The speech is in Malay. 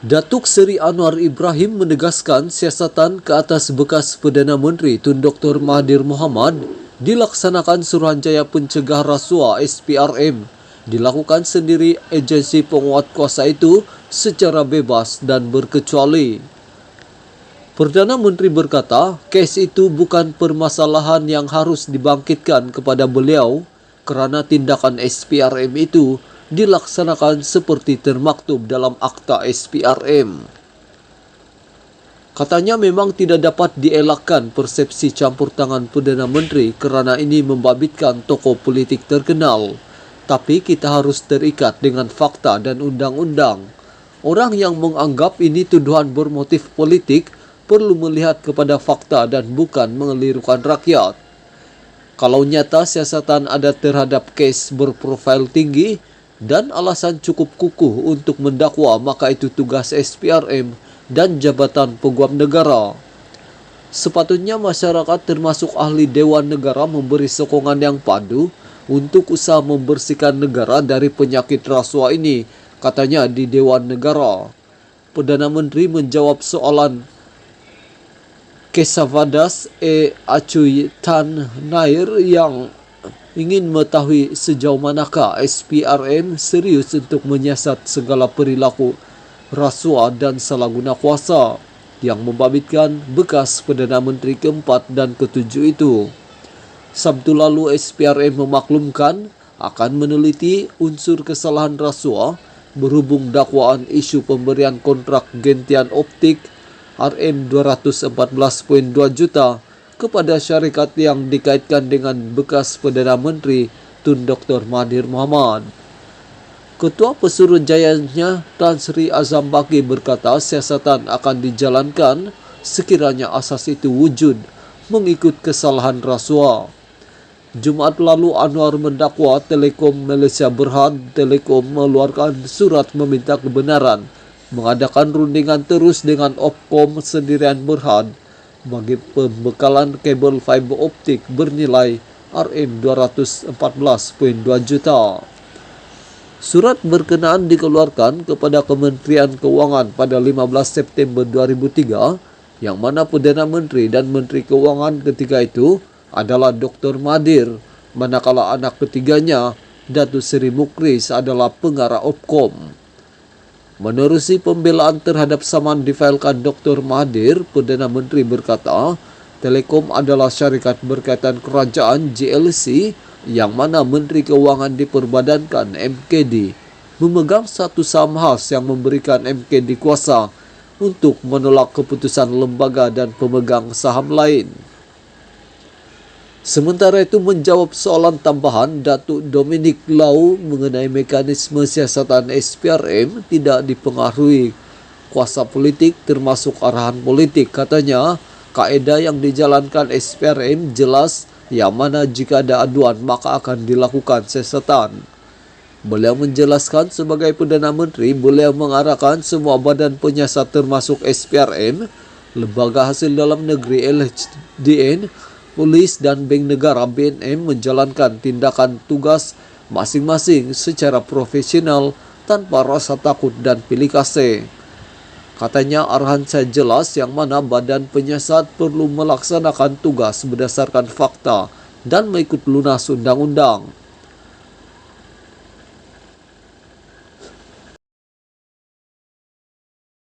Datuk Seri Anwar Ibrahim menegaskan siasatan ke atas bekas Perdana Menteri Tun Dr. Mahathir Mohamad dilaksanakan Suruhanjaya Pencegah Rasuah SPRM dilakukan sendiri agensi penguat kuasa itu secara bebas dan berkecuali. Perdana Menteri berkata, kes itu bukan permasalahan yang harus dibangkitkan kepada beliau kerana tindakan SPRM itu dilaksanakan seperti termaktub dalam Akta SPRM. Katanya memang tidak dapat dielakkan persepsi campur tangan Perdana Menteri kerana ini membabitkan tokoh politik terkenal. Tapi kita harus terikat dengan fakta dan undang-undang. Orang yang menganggap ini tuduhan bermotif politik perlu melihat kepada fakta dan bukan mengelirukan rakyat. Kalau nyata siasatan ada terhadap kes berprofil tinggi dan alasan cukup kukuh untuk mendakwa, maka itu tugas SPRM dan Jabatan Peguam Negara. Sepatutnya masyarakat termasuk ahli Dewan Negara memberi sokongan yang padu untuk usaha membersihkan negara dari penyakit rasuah ini, katanya di Dewan Negara. Perdana Menteri menjawab soalan Kesavadas Acuy Tan Nair yang ingin mengetahui sejauh manakah SPRM serius untuk menyiasat segala perilaku rasuah dan salah guna kuasa yang membabitkan bekas Perdana Menteri keempat dan ketujuh itu. Sabtu lalu SPRM memaklumkan akan meneliti unsur kesalahan rasuah berhubung dakwaan isu pemberian kontrak gentian optik RM214.2 juta kepada syarikat yang dikaitkan dengan bekas Perdana Menteri Tun Dr. Mahathir Mohamad. Ketua Pesuruhjayanya Tan Sri Azam Baki berkata siasatan akan dijalankan sekiranya asas itu wujud mengikut kesalahan rasuah. Jumaat lalu Anwar mendakwa Telekom Malaysia Berhad Telekom mengeluarkan surat meminta kebenaran mengadakan rundingan terus dengan Opkom Sendirian Berhad bagi pembekalan kabel fiber optik bernilai RM214.2 juta. Surat berkenaan dikeluarkan kepada Kementerian Keuangan pada 15 September 2003 yang mana Perdana Menteri dan Menteri Keuangan ketika itu adalah Dr. Mahathir, manakala anak ketiganya Datuk Seri Mukris adalah pengarah Opkom. Menerusi pembelaan terhadap saman difailkan Dr. Mahathir, Perdana Menteri berkata, Telekom adalah syarikat berkaitan kerajaan JLC yang mana Menteri Keuangan diperbadankan MKD memegang satu saham khas yang memberikan MKD kuasa untuk menolak keputusan lembaga dan pemegang saham lain. Sementara itu menjawab soalan tambahan Datuk Dominic Lau mengenai mekanisme siasatan SPRM tidak dipengaruhi kuasa politik termasuk arahan politik. Katanya, kaedah yang dijalankan SPRM jelas yang mana jika ada aduan maka akan dilakukan siasatan. Beliau menjelaskan sebagai Perdana Menteri, beliau mengarahkan semua badan penyiasat termasuk SPRM, Lembaga Hasil Dalam Negeri LHDN, Polis dan Bank Negara BNM menjalankan tindakan tugas masing-masing secara profesional tanpa rasa takut dan pilih kasih. Katanya arahan saya jelas yang mana badan penyiasat perlu melaksanakan tugas berdasarkan fakta dan mengikut lunas undang-undang.